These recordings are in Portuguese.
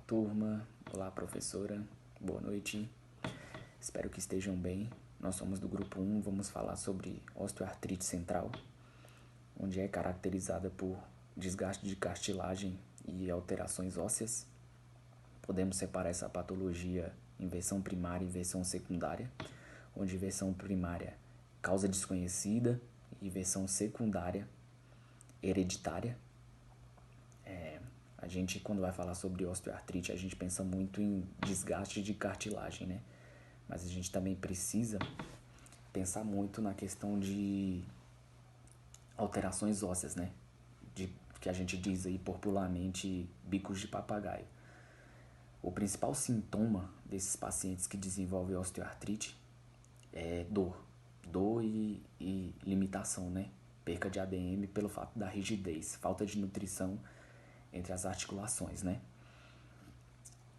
turma, olá professora, boa noite, espero que estejam bem. Nós somos do grupo 1, vamos falar sobre osteoartrite central, onde é caracterizada por desgaste de cartilagem e alterações ósseas. Podemos separar essa patologia em versão primária e versão secundária, onde versão primária causa desconhecida e versão secundária hereditária. A gente, quando vai falar sobre osteoartrite, a gente pensa muito em desgaste de cartilagem, né? Mas a gente também precisa pensar muito na questão de alterações ósseas, né? Que a gente diz aí popularmente bicos de papagaio. O principal sintoma desses pacientes que desenvolvem osteoartrite é dor e limitação, né? Perca de ADM pelo fato da rigidez, falta de nutrição entre as articulações, né?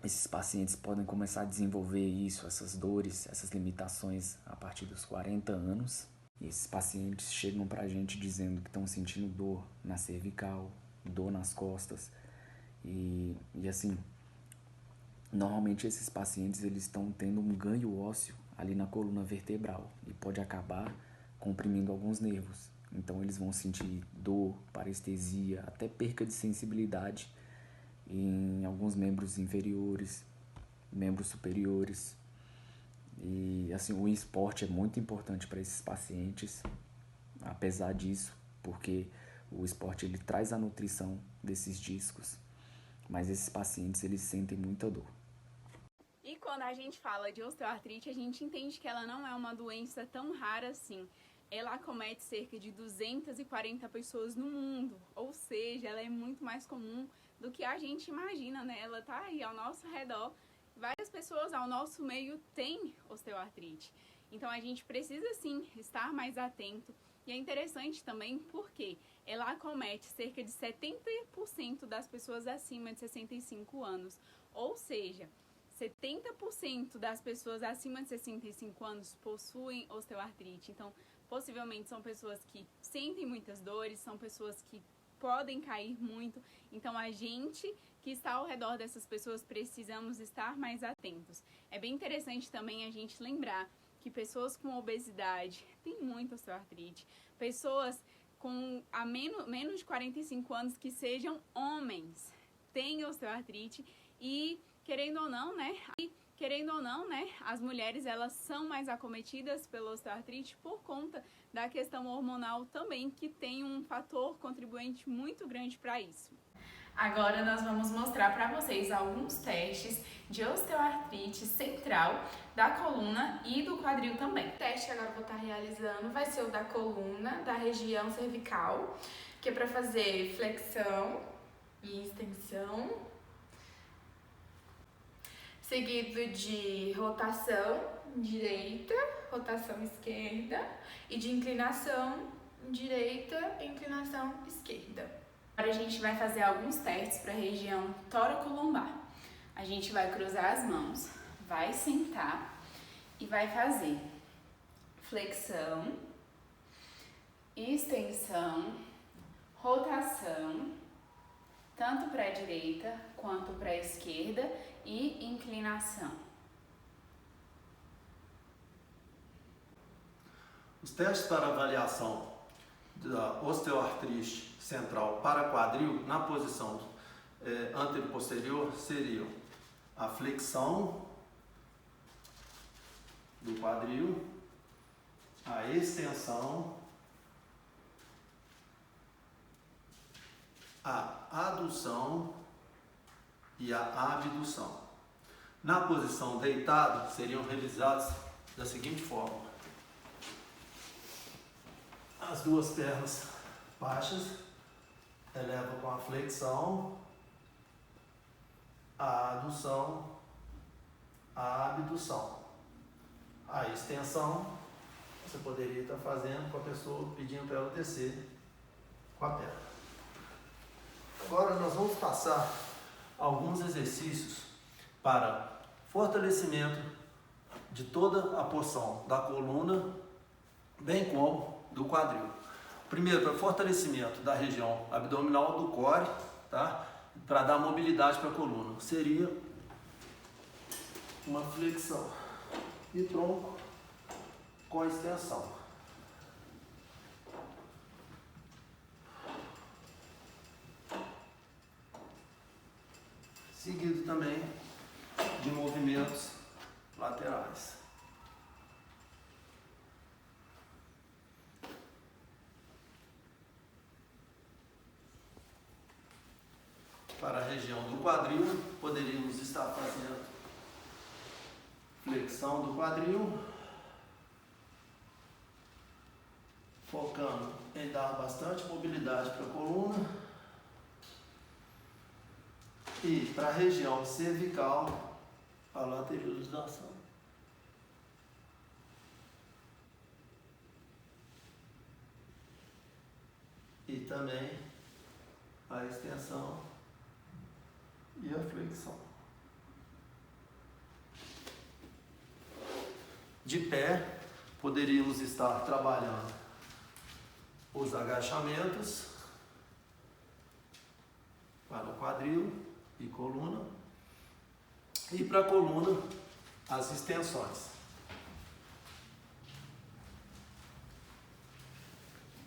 Esses pacientes podem começar a desenvolver isso, essas dores, essas limitações a partir dos 40 anos. E esses pacientes chegam pra gente dizendo que estão sentindo dor na cervical, dor nas costas. E assim, normalmente esses pacientes eles estão tendo um ganho ósseo ali na coluna vertebral e pode acabar comprimindo alguns nervos. Então eles vão sentir dor, parestesia, até perca de sensibilidade em alguns membros inferiores, membros superiores. E assim, o esporte é muito importante para esses pacientes, apesar disso, porque o esporte ele traz a nutrição desses discos, mas esses pacientes eles sentem muita dor. E quando a gente fala de osteoartrite, a gente entende que ela não é uma doença tão rara assim. Ela acomete cerca de 240 pessoas no mundo, ou seja, ela é muito mais comum do que a gente imagina, né? Ela tá aí ao nosso redor, várias pessoas ao nosso meio têm osteoartrite. Então a gente precisa sim estar mais atento. E é interessante também porque ela acomete cerca de 70% das pessoas acima de 65 anos, ou seja, 70% das pessoas acima de 65 anos possuem osteoartrite. Então, possivelmente são pessoas que sentem muitas dores, são pessoas que podem cair muito. Então, a gente que está ao redor dessas pessoas precisamos estar mais atentos. É bem interessante também a gente lembrar que pessoas com obesidade têm muita osteoartrite. Pessoas com menos de 45 anos que sejam homens têm osteoartrite e querendo ou não, né, as mulheres elas são mais acometidas pela osteoartrite por conta da questão hormonal também, que tem um fator contribuinte muito grande para isso. Agora nós vamos mostrar para vocês alguns testes de osteoartrite central da coluna e do quadril também. O teste que agora eu vou estar realizando vai ser o da coluna, da região cervical, que é para fazer flexão e extensão, seguido de rotação direita, rotação esquerda e de inclinação direita e inclinação esquerda. Agora a gente vai fazer alguns testes para a região tóraco-lombar. A gente vai cruzar as mãos, vai sentar e vai fazer flexão, extensão, rotação, tanto para a direita quanto para a esquerda e inclinação. Os testes para avaliação da osteoartrite central para quadril na posição anterior-posterior seriam a flexão do quadril, a extensão, a adução e a abdução. Na posição deitado, seriam realizados da seguinte forma: as duas pernas baixas, eleva com a flexão, a adução, a abdução. A extensão, você poderia estar fazendo com a pessoa pedindo para ela descer com a perna. Agora nós vamos passar alguns exercícios para fortalecimento de toda a porção da coluna, bem como do quadril. Primeiro, para fortalecimento da região abdominal do core, tá? para dar mobilidade para a coluna. Seria uma flexão e tronco com extensão. Seguido também de movimentos laterais. Para a região do quadril, poderíamos estar fazendo flexão do quadril, focando em dar bastante mobilidade para a coluna. E para a região cervical, a lateralização. E também a extensão e a flexão. De pé, poderíamos estar trabalhando os agachamentos para o quadril e coluna. E para a coluna, as extensões.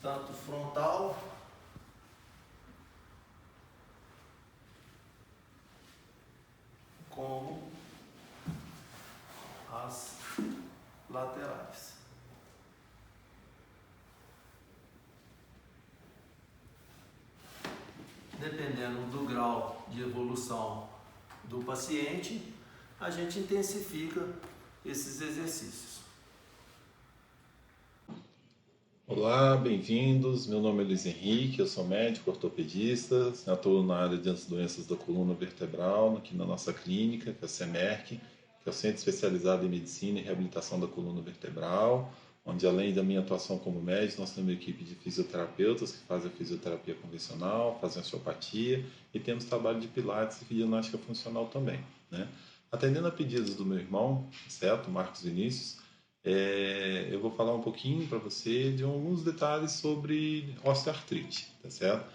Tanto frontal como as laterais. Dependendo do grau de evolução do paciente, a gente intensifica esses exercícios. Olá, bem-vindos. Meu nome é Luiz Henrique, eu sou médico ortopedista, atuo na área das doenças da coluna vertebral, aqui na nossa clínica, que é o CEMERC, que é o Centro Especializado em Medicina e Reabilitação da Coluna Vertebral, onde além da minha atuação como médico, nós temos uma equipe de fisioterapeutas que fazem a fisioterapia convencional, fazem osteopatia e temos trabalho de pilates e ginástica funcional também, né? Atendendo a pedidos do meu irmão, certo, Marcos Vinícius, eu vou falar um pouquinho para você de alguns detalhes sobre osteoartrite, tá certo?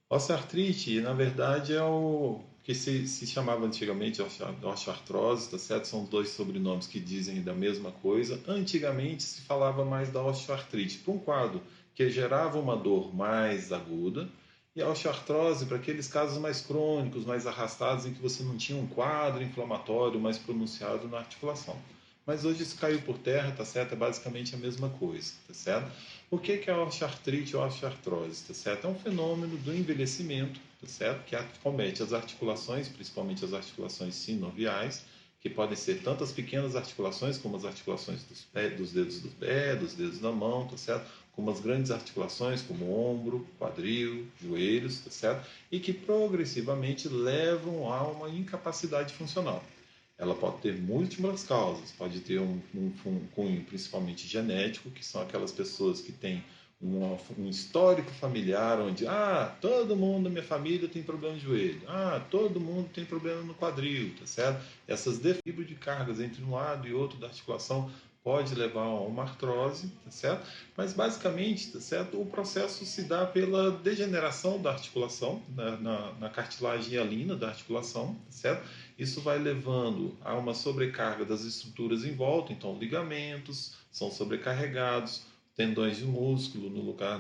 Osteoartrite, na verdade, é o que se chamava antigamente de osteoartrose, tá certo? São dois sobrenomes que dizem da mesma coisa. Antigamente se falava mais da osteoartrite para um quadro que gerava uma dor mais aguda, e a osteoartrose para aqueles casos mais crônicos, mais arrastados, em que você não tinha um quadro inflamatório mais pronunciado na articulação. Mas hoje isso caiu por terra, tá certo? É basicamente a mesma coisa, tá certo? O que é a osteoartrite ou osteoartrose, tá certo? É um fenômeno do envelhecimento, tá certo? Que acomete as articulações, principalmente as articulações sinoviais, que podem ser tanto as pequenas articulações, como as articulações dos dedos do pé, dos dedos da mão, tá certo? Como as grandes articulações, como ombro, quadril, joelhos, tá certo? E que progressivamente levam a uma incapacidade funcional. Ela pode ter múltiplas causas, pode ter um cunho principalmente genético, que são aquelas pessoas que têm um histórico familiar onde todo mundo da minha família tem problema de joelho, todo mundo tem problema no quadril, tá certo? Essas desequilíbrio de cargas entre um lado e outro da articulação pode levar a uma artrose, tá certo? Mas basicamente, tá certo? O processo se dá pela degeneração da articulação, na cartilagem hialina da articulação, tá certo? Isso vai levando a uma sobrecarga das estruturas em volta, então ligamentos são sobrecarregados, tendões de músculo no lugar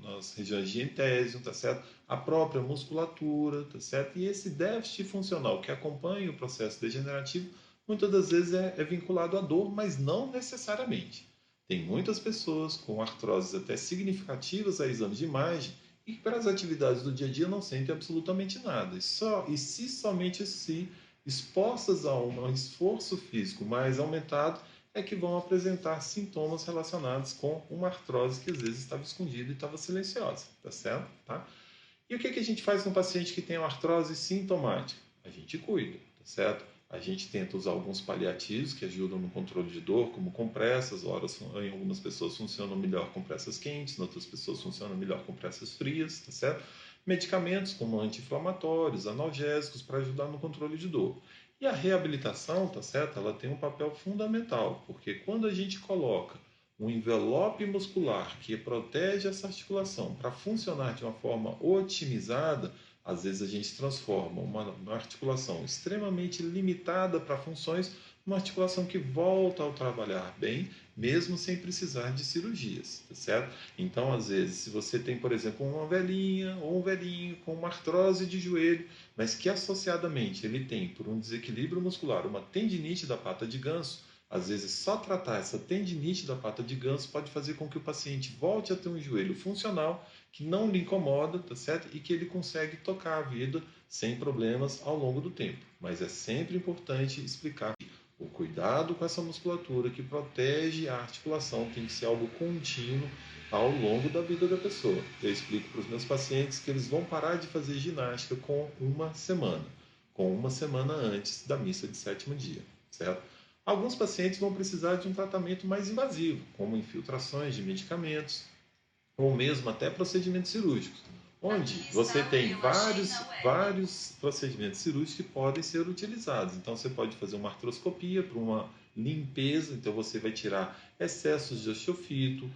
nas regiões de entésium, tá certo? A própria musculatura, tá certo? E esse déficit funcional que acompanha o processo degenerativo muitas das vezes é vinculado à dor, mas não necessariamente. Tem muitas pessoas com artroses até significativas a exame de imagem e que para as atividades do dia a dia não sentem absolutamente nada. E se somente se expostas a um esforço físico mais aumentado, é que vão apresentar sintomas relacionados com uma artrose que às vezes estava escondida e estava silenciosa, tá certo? Tá? E o que a gente faz com um paciente que tem uma artrose sintomática? A gente cuida, tá certo? A gente tenta usar alguns paliativos que ajudam no controle de dor, como compressas. Em algumas pessoas funcionam melhor compressas quentes, em outras pessoas funcionam melhor compressas frias, tá certo? Medicamentos como anti-inflamatórios, analgésicos para ajudar no controle de dor. E a reabilitação, tá certo? Ela tem um papel fundamental, porque quando a gente coloca um envelope muscular que protege essa articulação para funcionar de uma forma otimizada, Às vezes a gente transforma uma articulação extremamente limitada para funções numa articulação que volta ao trabalhar bem, mesmo sem precisar de cirurgias, tá certo? Então, às vezes, se você tem, por exemplo, uma velhinha ou um velhinho com uma artrose de joelho, mas que associadamente ele tem, por um desequilíbrio muscular, uma tendinite da pata de ganso, às vezes só tratar essa tendinite da pata de ganso pode fazer com que o paciente volte a ter um joelho funcional, que não lhe incomoda, tá certo? E que ele consegue tocar a vida sem problemas ao longo do tempo. Mas é sempre importante explicar o cuidado com essa musculatura que protege a articulação tem que ser algo contínuo ao longo da vida da pessoa. Eu explico para os meus pacientes que eles vão parar de fazer ginástica com uma semana antes da missa de sétimo dia, certo? Alguns pacientes vão precisar de um tratamento mais invasivo, como infiltrações de medicamentos ou mesmo até procedimentos cirúrgicos, onde você tem vários procedimentos cirúrgicos que podem ser utilizados. Então, você pode fazer uma artroscopia para uma limpeza, então você vai tirar excessos de osteofito,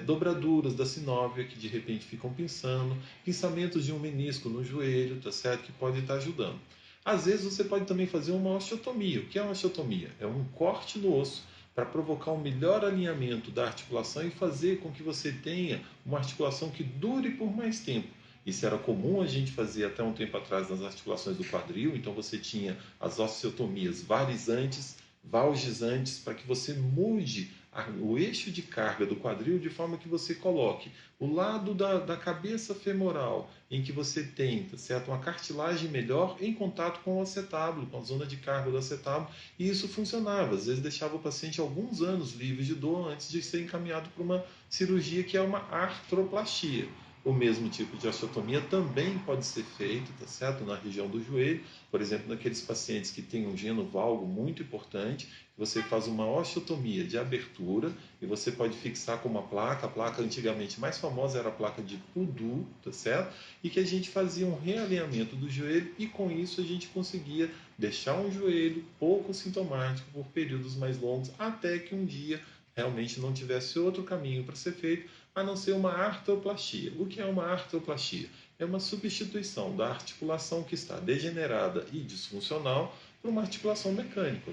dobraduras da sinóvia que de repente ficam pinçando, pinçamentos de um menisco no joelho, tá certo? Que pode estar ajudando. Às vezes você pode também fazer uma osteotomia. O que é uma osteotomia? É um corte no osso para provocar um melhor alinhamento da articulação e fazer com que você tenha uma articulação que dure por mais tempo. Isso era comum a gente fazer até um tempo atrás nas articulações do quadril, então você tinha as osteotomias varizantes, valgizantes, para que você mude o eixo de carga do quadril de forma que você coloque o lado da cabeça femoral, em que você tem, tá certo, uma cartilagem melhor em contato com o acetábulo, com a zona de carga do acetábulo, e isso funcionava. Às vezes deixava o paciente alguns anos livre de dor antes de ser encaminhado para uma cirurgia que é uma artroplastia. O mesmo tipo de osteotomia também pode ser feito, tá certo? Na região do joelho, por exemplo, naqueles pacientes que têm um geno valgo muito importante, você faz uma osteotomia de abertura e você pode fixar com uma placa. A placa antigamente mais famosa era a placa de Pudu, tá certo? E que a gente fazia um realinhamento do joelho e com isso a gente conseguia deixar um joelho pouco sintomático por períodos mais longos, até que um dia realmente não tivesse outro caminho para ser feito, a não ser uma artroplastia. O que é uma artroplastia? É uma substituição da articulação que está degenerada e disfuncional por uma articulação mecânica.